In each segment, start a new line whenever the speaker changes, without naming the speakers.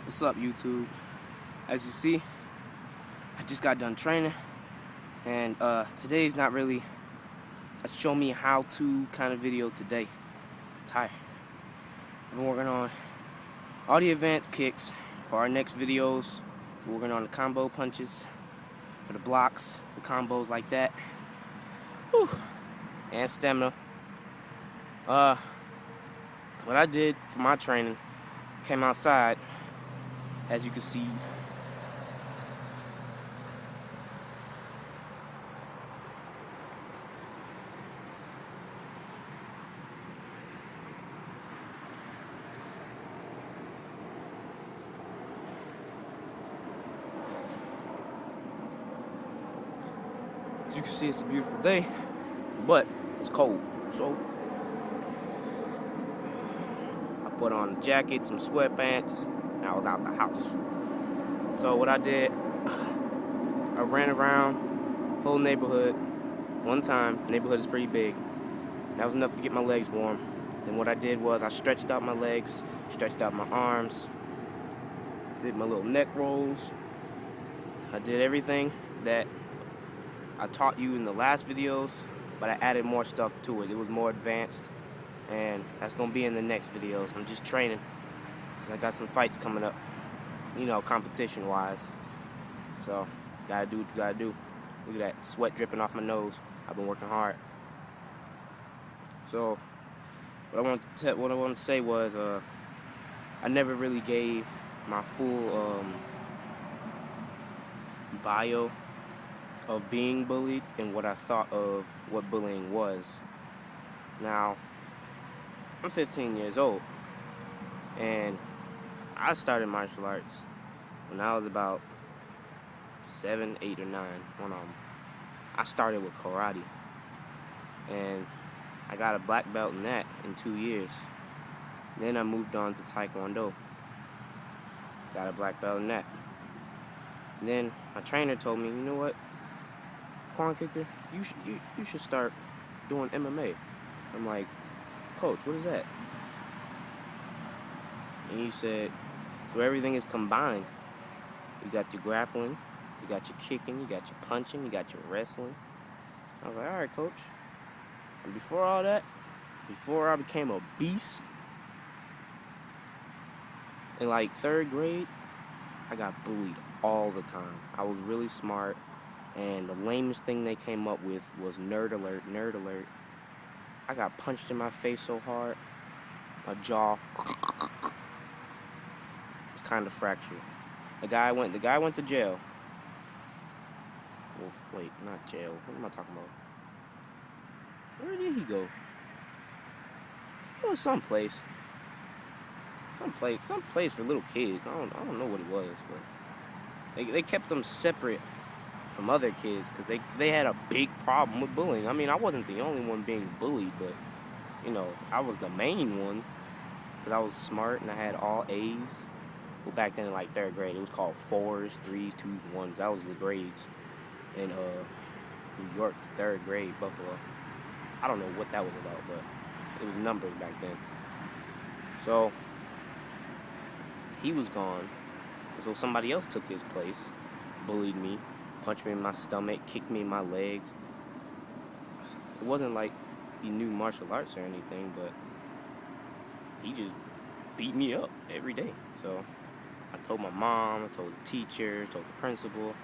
What's up, YouTube? As you see, I just got done training, and today's not really a show me how to kind of video today. I'm tired. I've been working on all the advanced kicks for our next videos. We're working on the combo punches for the blocks, the combos like that. Whew. And stamina. What I did for my training, came outside, as you can see. As you can see, it's a beautiful day, but it's cold. So I put on a jacket, some sweatpants, and I was out the house. So what I did, I ran around whole neighborhood one time. The neighborhood is pretty big. That was enough to get my legs warm. Then what I did was I stretched out my legs, stretched out my arms, did my little neck rolls. I did everything that I taught you in the last videos, but I added more stuff to it. It was more advanced, and that's going to be in the next videos. I'm just training because I got some fights coming up, competition-wise. So, gotta do what you gotta do. Look at that, sweat dripping off my nose. I've been working hard. So, what I wanted to say was, I never really gave my full bio of being bullied and what I thought of what bullying was. Now, I'm 15 years old, and I started martial arts when I was about 7, 8, or 9. One of them. I started with karate, and I got a black belt in that in 2 years. Then I moved on to taekwondo. Got a black belt in that. And then my trainer told me, you know what, corn kicker, you should start doing MMA. I'm like, Coach, what is that? And he said, so everything is combined. You got your grappling, you got your kicking, you got your punching, you got your wrestling. I was like, all right, Coach. And before all that, before I became a beast, in like 3rd grade, I got bullied all the time. I was really smart, and the lamest thing they came up with was nerd alert, nerd alert. I got punched in my face so hard, my jaw was kind of fractured. The guy went to jail. Well, wait, not jail. What am I talking about? Where did he go? It was some place for little kids. I don't know what it was, but they kept them separate from other kids because they had a big problem with bullying. I mean, I wasn't the only one being bullied, but I was the main one because I was smart and I had all A's. Well, back then in like 3rd grade, it was called 4s, 3s, 2s, 1s. That was the grades in New York for 3rd grade, Buffalo. I don't know what that was about, but it was numbers back then. So he was gone, so somebody else took his place, bullied me, punched me in my stomach, kicked me in my legs. It wasn't like he knew martial arts or anything, but he just beat me up every day. So I told my mom, I told the teacher, told the principal.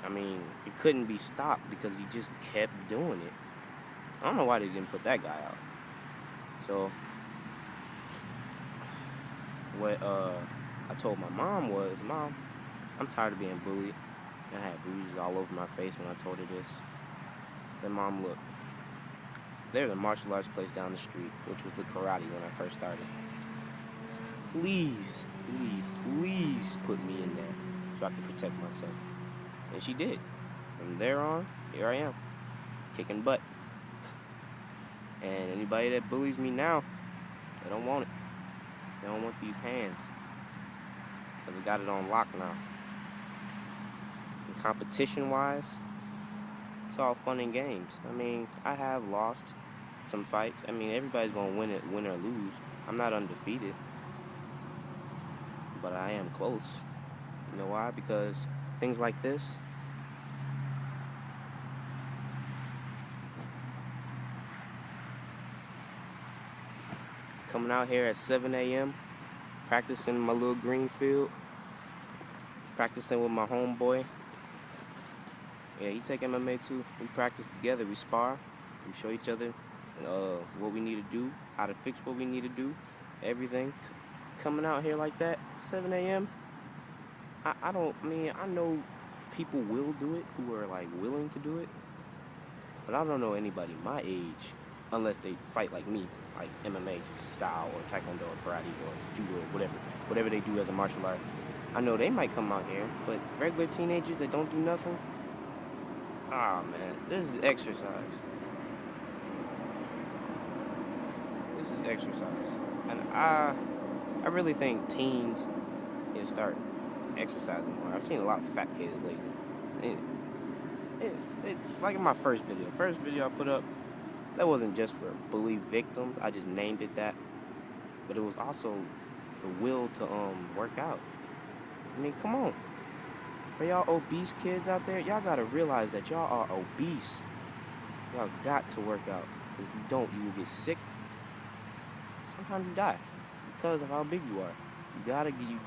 I mean, it couldn't be stopped because he just kept doing it. I don't know why they didn't put that guy out. So what I told my mom was, Mom, I'm tired of being bullied. I had bruises all over my face when I told her this. Then Mom, look, there's a martial arts place down the street, which was the karate when I first started. Please, please, please put me in there so I can protect myself. And she did. From there on, here I am, kicking butt. And anybody that bullies me now, they don't want it. They don't want these hands. Because I got it on lock now. And competition-wise, it's all fun and games. I mean, I have lost some fights. I mean, everybody's going to win or lose. I'm not undefeated. but I am close. You know why? Because things like this, coming out here at 7 a.m., practicing my little green field, practicing with my homeboy. Yeah, he take MMA too. We practice together, we spar, we show each other what we need to do, how to fix what we need to do, everything. Coming out here like that, 7 a.m., I know people will do it who are like willing to do it, but I don't know anybody my age, unless they fight like me, like MMA style or taekwondo or karate or judo or whatever they do as a martial art. I know they might come out here, but regular teenagers that don't do nothing, man, this is exercise. This is exercise. And I really think teens need to start exercising more. I've seen a lot of fat kids lately. Like in my first video I put up, that wasn't just for bully victims. I just named it that. But it was also the will to work out. I mean, come on. For y'all obese kids out there, y'all gotta realize that y'all are obese. Y'all got to work out. Because if you don't, you will get sick. Sometimes you die because of how big you are. You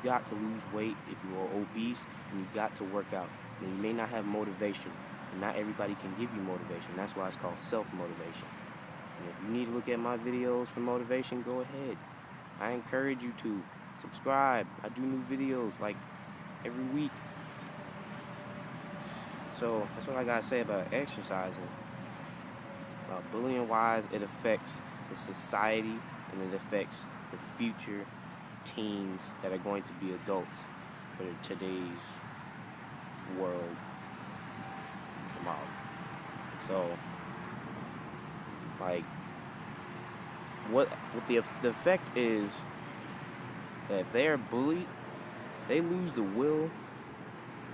got to lose weight if you are obese, and you got to work out. And you may not have motivation, and not everybody can give you motivation. That's why it's called self-motivation. And if you need to look at my videos for motivation, go ahead. I encourage you to subscribe. I do new videos like every week. So that's what I gotta say about exercising. Bullying wise, it affects the society, and it affects the future teens that are going to be adults for today's world tomorrow. So, like, what the effect is that if they are bullied, they lose the will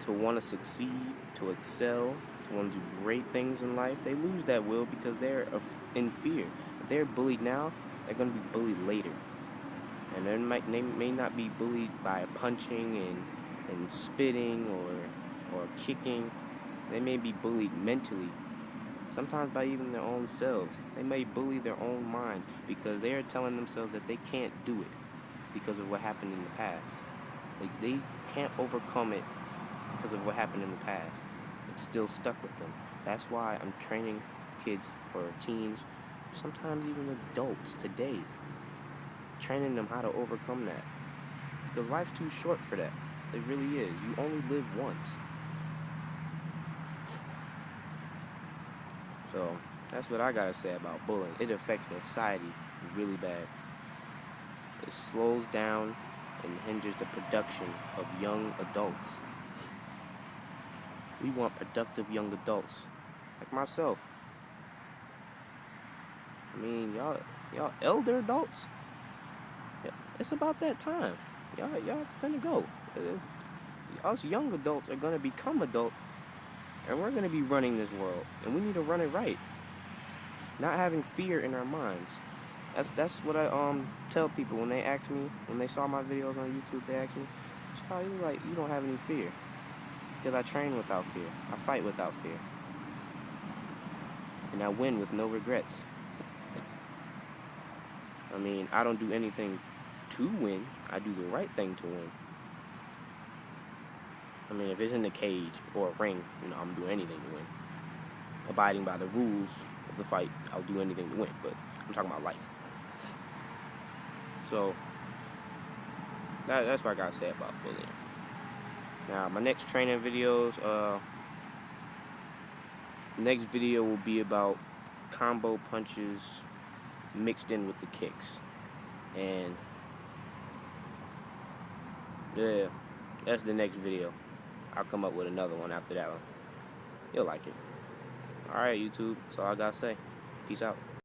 to want to succeed, to excel, to want to do great things in life. They lose that will because they're in fear. If they're bullied now, they're going to be bullied later. And they may not be bullied by punching and spitting or kicking. They may be bullied mentally, sometimes by even their own selves. They may bully their own minds because they are telling themselves that they can't do it because of what happened in the past. Like, they can't overcome it because of what happened in the past. It's still stuck with them. That's why I'm training kids or teens, sometimes even adults today, training them how to overcome that. Because life's too short for that. It really is. You only live once. So that's what I gotta say about bullying. It affects society really bad. It slows down and hinders the production of young adults. We want productive young adults, like myself. I mean, y'all elder adults, it's about that time. Y'all finna go. Us young adults are gonna become adults, and we're gonna be running this world, and we need to run it right. Not having fear in our minds. That's what I tell people when they ask me, when they saw my videos on YouTube. They ask me, "Scott, you don't have any fear." Because I train without fear. I fight without fear. And I win with no regrets. I mean, I don't do anything to win. I do the right thing to win. I mean, if it's in the cage or a ring, I'm going to do anything to win. Abiding by the rules of the fight, I'll do anything to win. But I'm talking about life. So, that's what I got to say about bullying. Now, my next training videos, next video will be about combo punches mixed in with the kicks. And, yeah, that's the next video. I'll come up with another one after that one. You'll like it. Alright, YouTube, that's all I gotta say. Peace out.